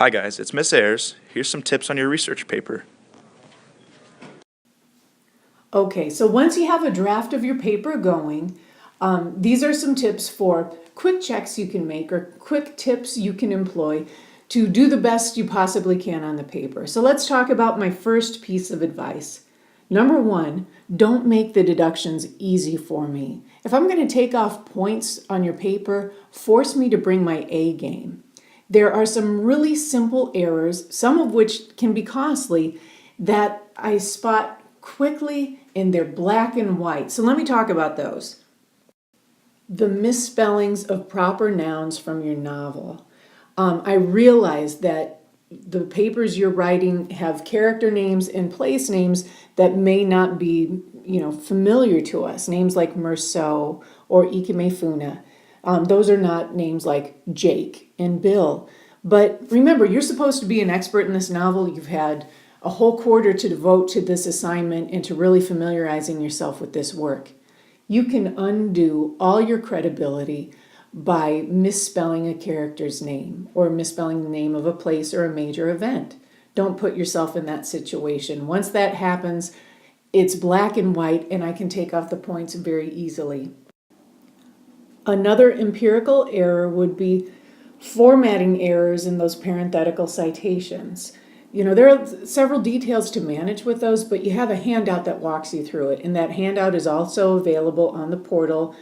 Hi guys, it's Miss Ayers. Here's some tips on your research paper. Okay, so once you have a draft of your paper going, these are some tips for quick checks you can make or quick tips you can employ to do the best you possibly can on the paper. So let's talk about my first piece of advice. Number one, don't make the deductions easy for me. If I'm going to take off points on your paper, force me to bring my A game. There are some really simple errors, some of which can be costly, that I spot quickly and they're black and white. So let me talk about those. The misspellings of proper nouns from your novel. I realize that the papers you're writing have character names and place names that may not be, familiar to us. Names like Meursault or Ikemefuna. Those are not names like Jake and Bill. But remember, you're supposed to be an expert in this novel. You've had a whole quarter to devote to this assignment and to really familiarizing yourself with this work. You can undo all your credibility by misspelling a character's name or misspelling the name of a place or a major event. Don't put yourself in that situation. Once that happens, it's black and white and I can take off the points very easily. Another empirical error would be formatting errors in those parenthetical citations. There are several details to manage with those, but you have a handout that walks you through it, and that handout is also available on the portal.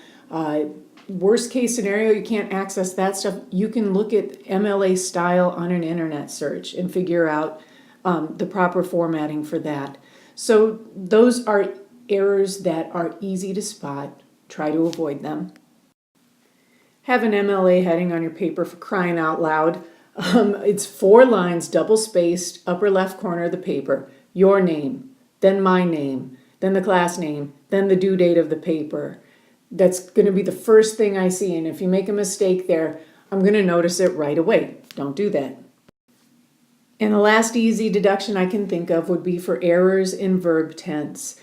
Worst case scenario, you can't access that stuff. You can look at MLA style on an internet search and figure out the proper formatting for that. So those are errors that are easy to spot. Try to avoid them. Have an MLA heading on your paper, for crying out loud. It's 4 lines, double spaced, upper left corner of the paper. Your name, then my name, then the class name, then the due date of the paper. That's going to be the first thing I see, and if you make a mistake there, I'm going to notice it right away. Don't do that. And the last easy deduction I can think of would be for errors in verb tense.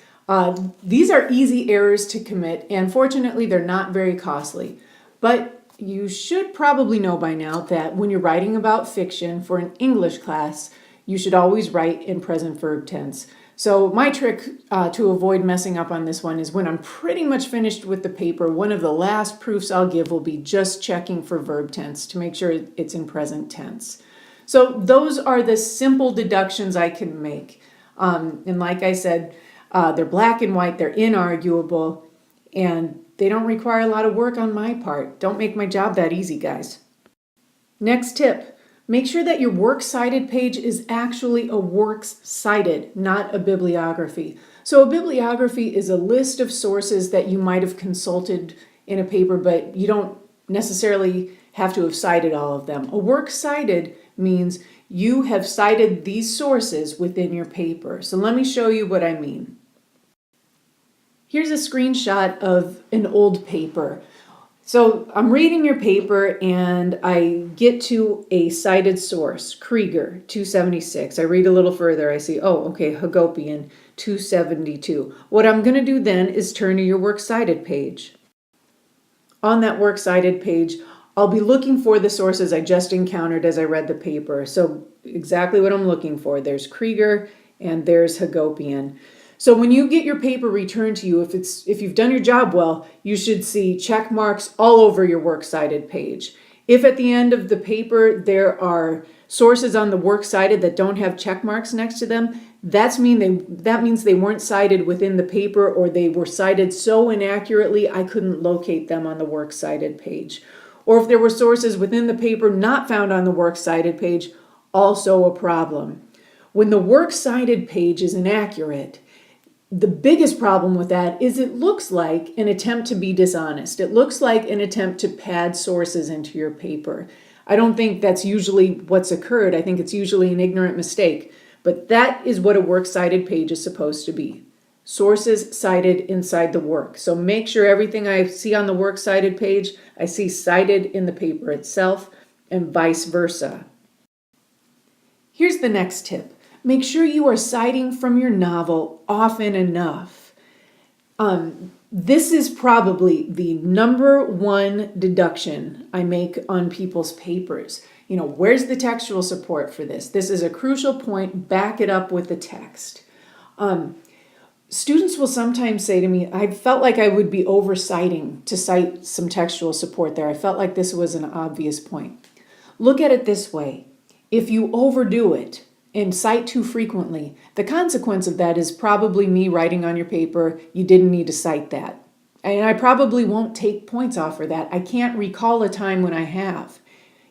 These are easy errors to commit, and fortunately they're not very costly. But you should probably know by now that when you're writing about fiction for an English class, you should always write in present verb tense. So my trick to avoid messing up on this one is when I'm pretty much finished with the paper, one of the last proofs I'll give will be just checking for verb tense to make sure it's in present tense. So those are the simple deductions I can make. And like I said, they're black and white, they're inarguable, and they don't require a lot of work on my part. Don't make my job that easy, guys. Next tip, make sure that your works cited page is actually a works cited, not a bibliography. So a bibliography is a list of sources that you might have consulted in a paper, but you don't necessarily have to have cited all of them. A works cited means you have cited these sources within your paper. So let me show you what I mean. Here's a screenshot of an old paper. So I'm reading your paper and I get to a cited source, Krieger, 276. I read a little further. I see, Hagopian, 272. What I'm going to do then is turn to your works cited page. On that works cited page, I'll be looking for the sources I just encountered as I read the paper. So exactly what I'm looking for. There's Krieger and there's Hagopian. So when you get your paper returned to you, if you've done your job well, you should see check marks all over your works cited page. If at the end of the paper there are sources on the works cited that don't have check marks next to them, that means they weren't cited within the paper, or they were cited so inaccurately I couldn't locate them on the works cited page. Or if there were sources within the paper not found on the works cited page, also a problem. When the works cited page is inaccurate, the biggest problem with that is it looks like an attempt to be dishonest. It looks like an attempt to pad sources into your paper. I don't think that's usually what's occurred. I think it's usually an ignorant mistake. But that is what a works cited page is supposed to be. Sources cited inside the work. So make sure everything I see on the works cited page, I see cited in the paper itself, and vice versa. Here's the next tip. Make sure you are citing from your novel often enough. This is probably the number one deduction I make on people's papers. Where's the textual support for this? This is a crucial point. Back it up with the text. Students will sometimes say to me, I felt like I would be oversighting to cite some textual support there. I felt like this was an obvious point. Look at it this way. If you overdo it and cite too frequently, the consequence of that is probably me writing on your paper, you didn't need to cite that. And I probably won't take points off for that. I can't recall a time when I have.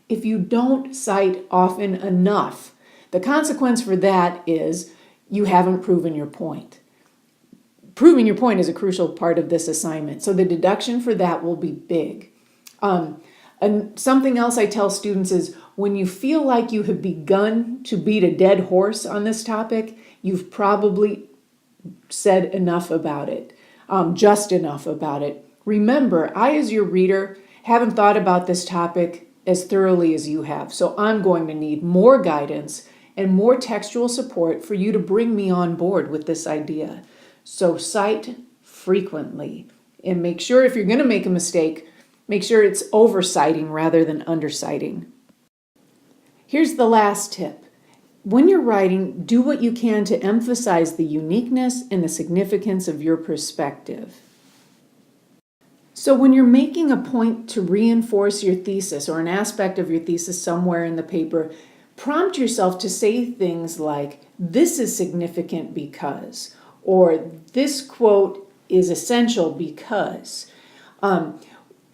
If you don't cite often enough, the consequence for that is you haven't proven your point. Proving your point is a crucial part of this assignment, so the deduction for that will be big. And something else I tell students is when you feel like you have begun to beat a dead horse on this topic, you've probably said enough about it, just enough about it. Remember, I as your reader haven't thought about this topic as thoroughly as you have, so I'm going to need more guidance and more textual support for you to bring me on board with this idea. So cite frequently and make sure if you're going to make a mistake, make sure it's oversighting rather than underciting. Here's the last tip. When you're writing, do what you can to emphasize the uniqueness and the significance of your perspective. So when you're making a point to reinforce your thesis or an aspect of your thesis somewhere in the paper, prompt yourself to say things like, this is significant because, or this quote is essential because.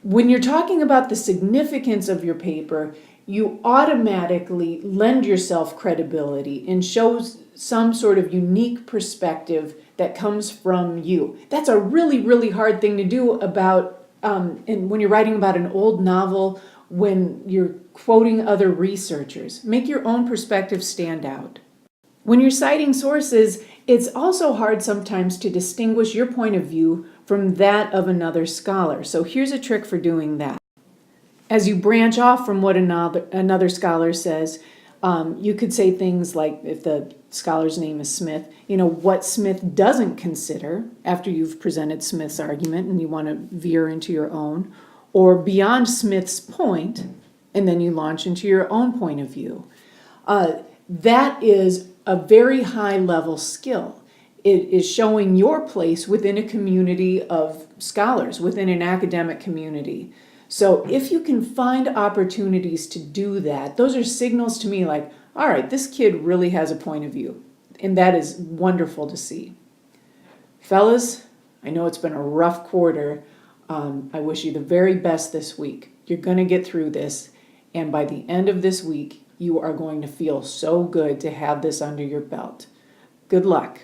When you're talking about the significance of your paper, you automatically lend yourself credibility and shows some sort of unique perspective that comes from you. That's a really, really hard thing to do and when you're writing about an old novel, when you're quoting other researchers. Make your own perspective stand out. When you're citing sources, it's also hard sometimes to distinguish your point of view from that of another scholar. So here's a trick for doing that. As you branch off from what another scholar says, you could say things like, if the scholar's name is Smith, what Smith doesn't consider after you've presented Smith's argument and you want to veer into your own, or beyond Smith's point, and then you launch into your own point of view. That is a very high level skill. It is showing your place within a community of scholars, within an academic community. So if you can find opportunities to do that, those are signals to me like, all right, this kid really has a point of view. And that is wonderful to see. Fellas, I know it's been a rough quarter. I wish you the very best this week. You're going to get through this. And by the end of this week, you are going to feel so good to have this under your belt. Good luck.